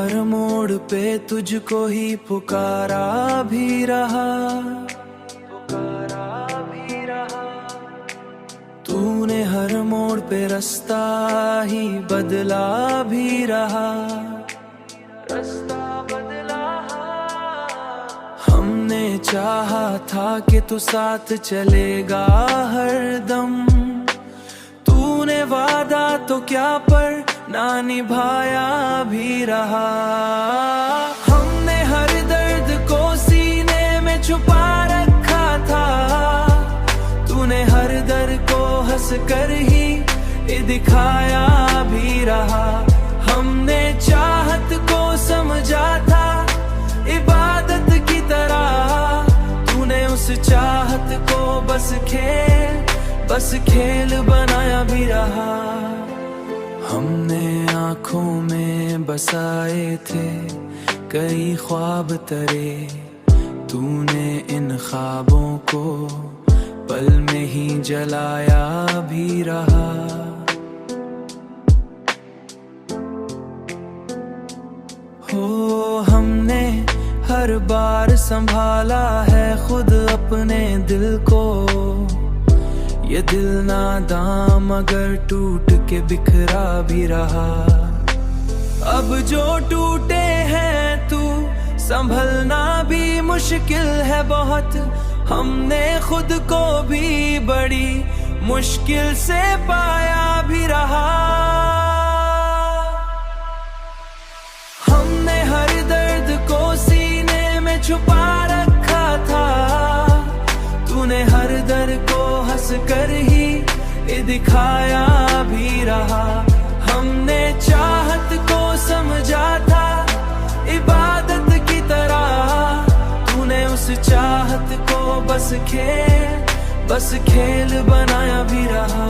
हर मोड़ पे तुझको ही पुकारा भी रहा, तूने हर मोड़ पे रास्ता ही बदला भी रहा, हमने चाहा था कि तू साथ चलेगा हरदम, तूने वादा तो क्या पर ना निभाया भी रहा। हमने हर दर्द को सीने में छुपा रखा था, तूने हर दर्द को हंस कर ही दिखाया भी रहा। हमने चाहत को समझा था इबादत की तरह, तूने उस चाहत को बस खेल बनाया भी रहा। हमने आँखों में बसाए थे कई ख्वाब तरे, तूने इन ख्वाबों को पल में ही जलाया भी रहा। हो हमने हर बार संभाला है खुद अपने दिल को, ये दिल नादां मगर टूट के बिखरा भी रहा। अब जो टूटे हैं तू संभलना भी मुश्किल है बहुत, हमने खुद को भी बड़ी मुश्किल से पाया भी रहा। हमने हर दर्द को सीने में छुपा रखा था, तूने हर दर्द को हंस कर ही दिखाया भी रहा। हमने चाहत को समझा था इबादत की तरह, तूने उस चाहत को बस खेल बनाया भी रहा।